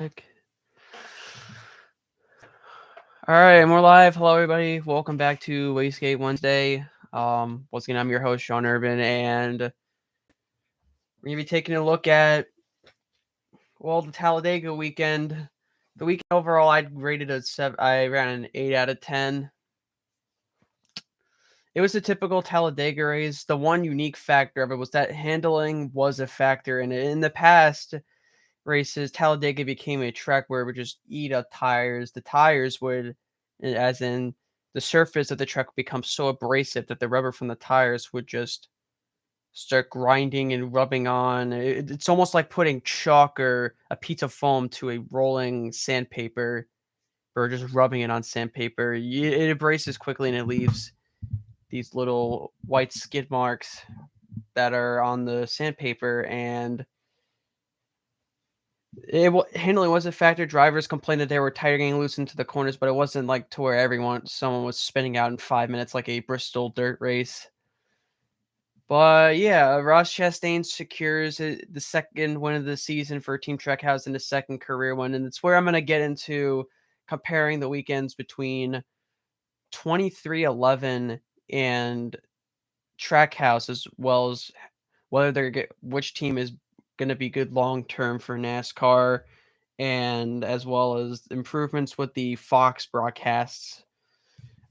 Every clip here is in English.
Heck. All right, and we're live. Hello, everybody. Welcome back to Wastegate Wednesday. Once again, I'm your host, Sean Urban, and we're gonna be taking a look at the Talladega weekend. The weekend overall, I'd rated a 7. I ran an 8 out of 10. It was a typical Talladega race. The one unique factor of it was that handling was a factor in it. In the past races, Talladega became a track where it would just eat up tires. The tires would, as in the surface of the track, would become so abrasive that the rubber from the tires would just start grinding and rubbing on. It's almost like putting chalk or a piece of foam to a rolling sandpaper or just rubbing it on sandpaper. It abrases quickly and it leaves these little white skid marks that are on the sandpaper, and handling was a factor. Drivers complained that they were tired getting loose into the corners, but it wasn't like to where someone was spinning out in 5 minutes like a Bristol dirt race. But yeah, Ross Chastain secures the second win of the season for Team Trackhouse and his second career win, and it's where I'm going to get into comparing the weekends between 2311 and Trackhouse, as well as which team is going to be good long term for NASCAR, and as well as improvements with the Fox broadcasts.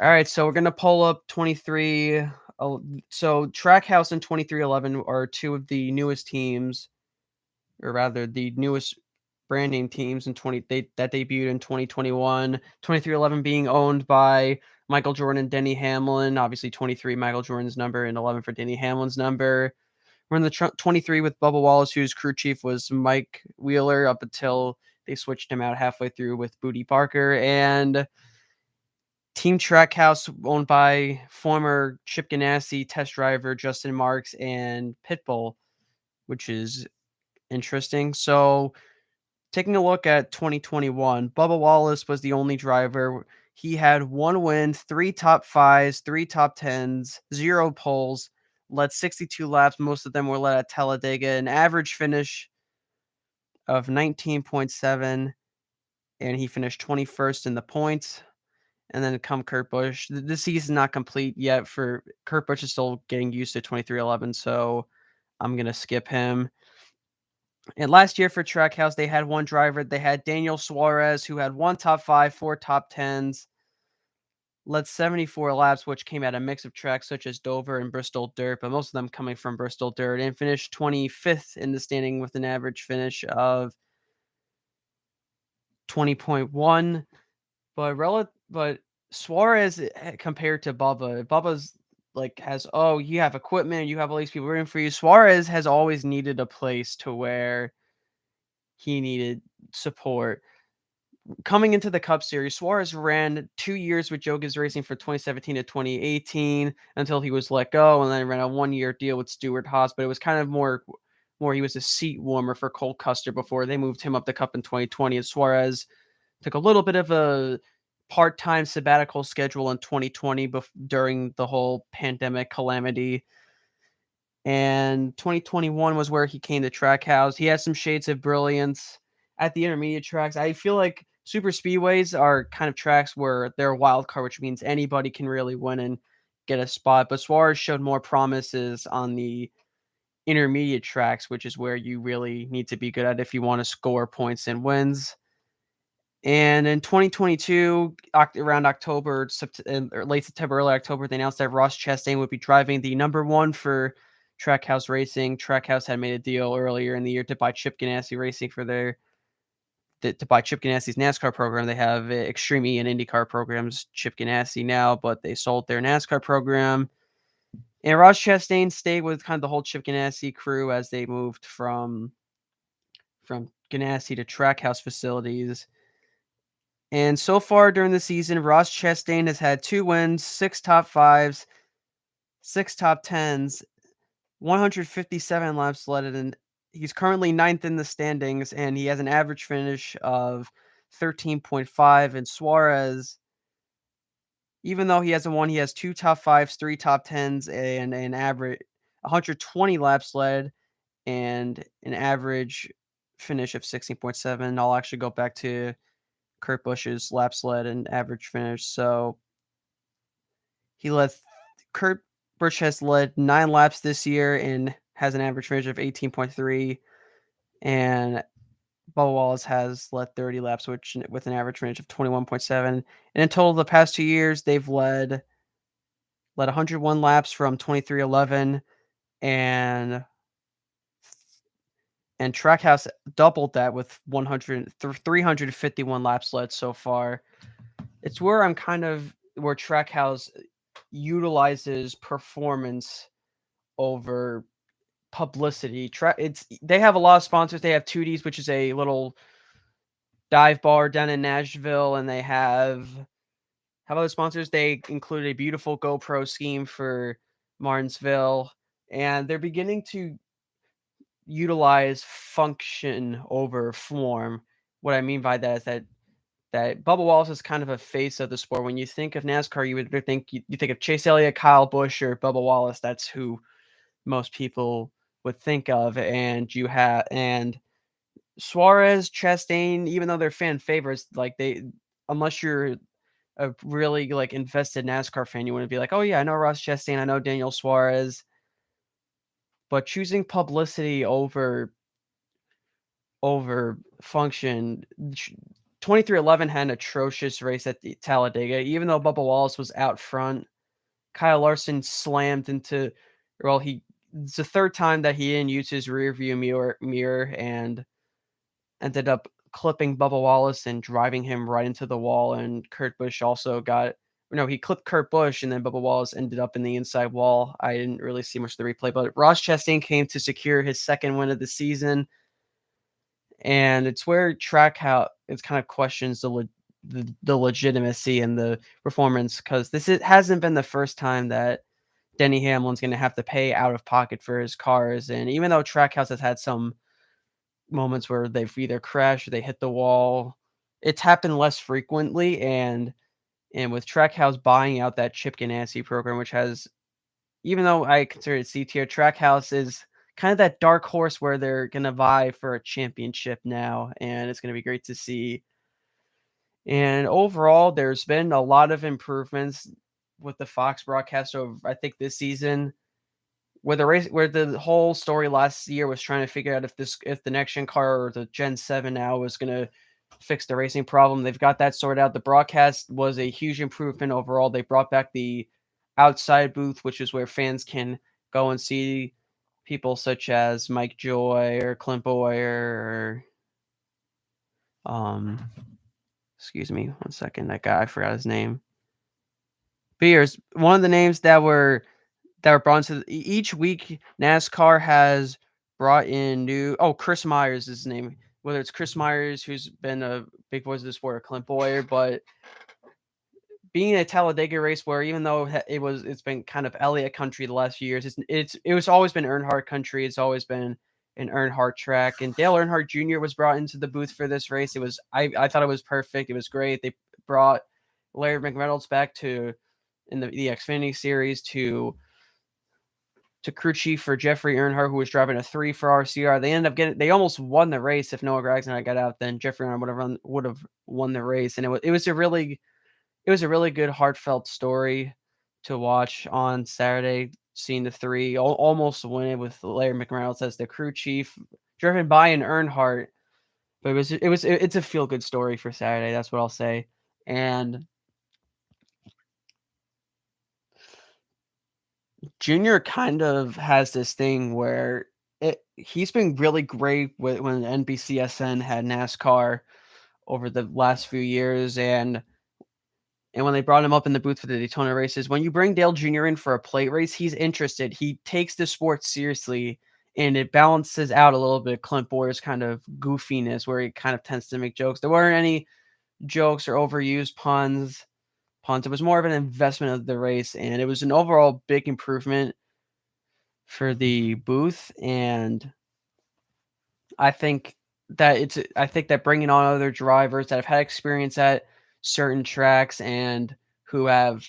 All right, so we're going to pull up 23. So Trackhouse and 2311 are two of the newest teams, or rather the newest branding teams that debuted in 2021. 2311 being owned by Michael Jordan and Denny Hamlin. Obviously 23 Michael Jordan's number and 11 for Denny Hamlin's number. We're in the 23 with Bubba Wallace, whose crew chief was Mike Wheeler up until they switched him out halfway through with Booty Barker. And Team Trackhouse, owned by former Chip Ganassi test driver Justin Marks and Pitbull, which is interesting. So, taking a look at 2021, Bubba Wallace was the only driver. He had one win, 3 top 5s, 3 top 10s, 0 poles, led 62 laps. Most of them were led at Talladega, an average finish of 19.7, and he finished 21st in the points. And then come Kurt Busch. The season's not complete yet for Kurt Busch is still getting used to 2311, so I'm going to skip him. And last year for Trackhouse, they had one driver. They had Daniel Suarez, who had 1 top 5, 4 top 10s, led 74 laps, which came at a mix of tracks such as Dover and Bristol Dirt, but most of them coming from Bristol Dirt, and finished 25th in the standing with an average finish of 20.1. But Suarez compared to Bubba's has, oh, you have equipment, you have all these people rooting for you. Suarez has always needed a place to where he needed support. Coming into the Cup Series, Suarez ran 2 years with Joe Gibbs Racing from 2017 to 2018 until he was let go, and then ran a 1-year deal with Stewart Haas. But it was kind of more he was a seat warmer for Cole Custer before they moved him up the Cup in 2020. And Suarez took a little bit of a part-time sabbatical schedule in 2020 during the whole pandemic calamity. And 2021 was where he came to Trackhouse. He has some shades of brilliance at the intermediate tracks. I feel like super speedways are kind of tracks where they're a wild card, which means anybody can really win and get a spot. But Suarez showed more promises on the intermediate tracks, which is where you really need to be good at if you want to score points and wins. And in 2022, around October, or late September, early October, they announced that Ross Chastain would be driving the number 1 for Trackhouse Racing. Trackhouse had made a deal earlier in the year to buy Chip Ganassi Racing to buy Chip Ganassi's NASCAR program. They have Extreme E and IndyCar programs, Chip Ganassi now, but they sold their NASCAR program. And Ross Chastain stayed with kind of the whole Chip Ganassi crew as they moved from Ganassi to Trackhouse facilities. And so far during the season, Ross Chastain has had 2 wins, 6 top 5s, 6 top 10s, 157 laps led, and he's currently 9th in the standings, and he has an average finish of 13.5. And Suarez, even though he hasn't won, he has 2 top 5s, 3 top 10s, and an average 120 laps led, and an average finish of 16.7. I'll actually go back to Kurt Busch's laps led and average finish. So he led Kurt Busch has led 9 laps this year and has an average finish of 18.3, and Bubba Wallace has led 30 laps, which with an average finish of 21.7. And in total, the past 2 years, they've led 101 laps from 2311, and Trackhouse doubled that with 351 laps led so far. It's where where Trackhouse utilizes performance over publicity. They have a lot of sponsors. They have 2Ds, which is a little dive bar down in Nashville, and they have other sponsors. They include a beautiful GoPro scheme for Martinsville, and they're beginning to utilize function over form. What I mean by that is that Bubba Wallace is kind of a face of the sport. When you think of NASCAR, you would think you think of Chase Elliott, Kyle Busch, or Bubba Wallace. That's who most people would think of. And Suarez, Chastain, even though they're fan favorites, like unless you're a really like invested NASCAR fan, you wouldn't be like, oh yeah, I know Ross Chastain, I know Daniel Suarez. But choosing publicity over function, 2311 had an atrocious race at the Talladega. Even though Bubba Wallace was out front, Kyle Larson slammed into. Well, it's the third time that he didn't use his rear view mirror and ended up clipping Bubba Wallace and driving him right into the wall. And Kurt Busch also he clipped Kurt Busch, and then Bubba Wallace ended up in the inside wall. I didn't really see much of the replay, but Ross Chastain came to secure his second win of the season. And it's where Trackhouse kind of questions the legitimacy and the performance, because hasn't been the first time that Denny Hamlin's going to have to pay out of pocket for his cars. And even though Trackhouse has had some moments where they've either crashed or they hit the wall, it's happened less frequently. And with Trackhouse buying out that Chip Ganassi program, which has, even though I consider it C tier, Trackhouse is kind of that dark horse where they're going to vie for a championship now, and it's going to be great to see. And overall, there's been a lot of improvements with the Fox broadcast over, I think, this season, where the whole story last year was trying to figure out if the next gen car or the Gen 7 now was going to fix the racing problem. They've got that sorted out. The broadcast was a huge improvement overall. They brought back the outside booth, which is where fans can go and see people such as Mike Joy or Clint Boyer or excuse me, 1 second. That guy, I forgot his name. Beers. One of the names that were brought into each week, NASCAR has brought in new. Oh, Chris Myers is his name. Whether it's Chris Myers, who's been a big voice of the sport, or Clint Boyer, but being a Talladega race where even though it's been kind of Elliott country the last few years, it was always been Earnhardt country. It's always been an Earnhardt track, and Dale Earnhardt Jr. was brought into the booth for this race. I thought it was perfect. It was great. They brought Larry McReynolds back in the Xfinity series to crew chief for Jeffrey Earnhardt, who was driving a 3 for RCR. They almost won the race. If Noah Gragson had got out, then Jeffrey Earnhardt would have won the race. And it was a really good heartfelt story to watch on Saturday, seeing the 3 almost win it with Larry McReynolds as the crew chief, driven by an Earnhardt. But it's a feel good story for Saturday. That's what I'll say. And Junior kind of has this thing where he's been really great when NBCSN had NASCAR over the last few years, and when they brought him up in the booth for the Daytona races, when you bring Dale Jr. in for a plate race, he's interested. He takes the sport seriously, and it balances out a little bit of Clint Boyer's kind of goofiness, where he kind of tends to make jokes. There weren't any jokes or overused puns. It was more of an investment of the race, and it was an overall big improvement for the booth. And I think that bringing on other drivers that have had experience at certain tracks and who have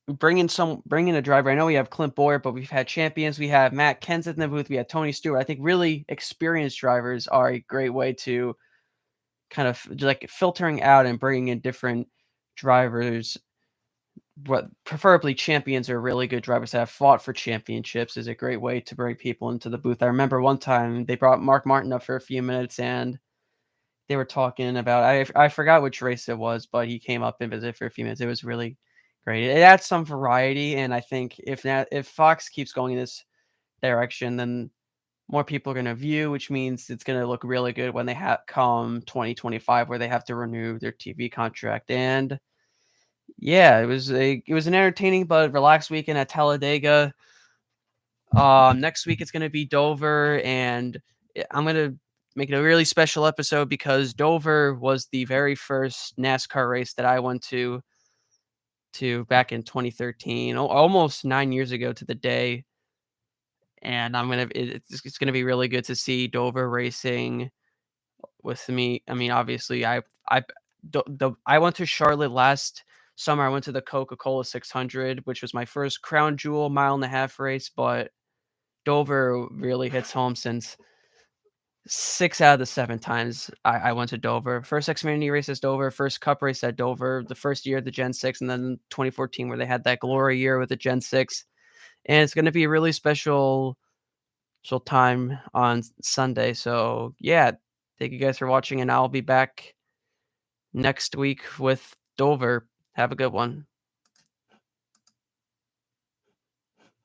bring in a driver. I know we have Clint Boyer, but we've had champions. We have Matt Kenseth in the booth. We have Tony Stewart. I think really experienced drivers are a great way to kind of like filtering out and bringing in different drivers. What preferably champions or really good drivers that have fought for championships is a great way to bring people into the booth. I remember one time they brought Mark Martin up for a few minutes and they were talking about I forgot which race it was, but he came up and visited for a few minutes. It was really great. It adds some variety, and I think if Fox keeps going in this direction, then more people are gonna view, which means it's gonna look really good when they come 2025 where they have to renew their TV contract. And yeah, it was an entertaining but relaxed weekend at Talladega. Next week it's gonna be Dover, and I'm gonna make it a really special episode because Dover was the very first NASCAR race that I went to back in 2013, almost 9 years ago to the day. And it's gonna be really good to see Dover racing with me. I mean, obviously, I I went to Charlotte last summer. I went to the Coca-Cola 600, which was my first crown jewel mile-and-a-half race, but Dover really hits home since 6 out of the 7 times I went to Dover. First Xfinity race at Dover, first Cup race at Dover, the first year of the Gen 6, and then 2014 where they had that glory year with the Gen 6. And it's gonna be a really special time on Sunday. So, yeah, thank you guys for watching, and I'll be back next week with Dover. Have a good one.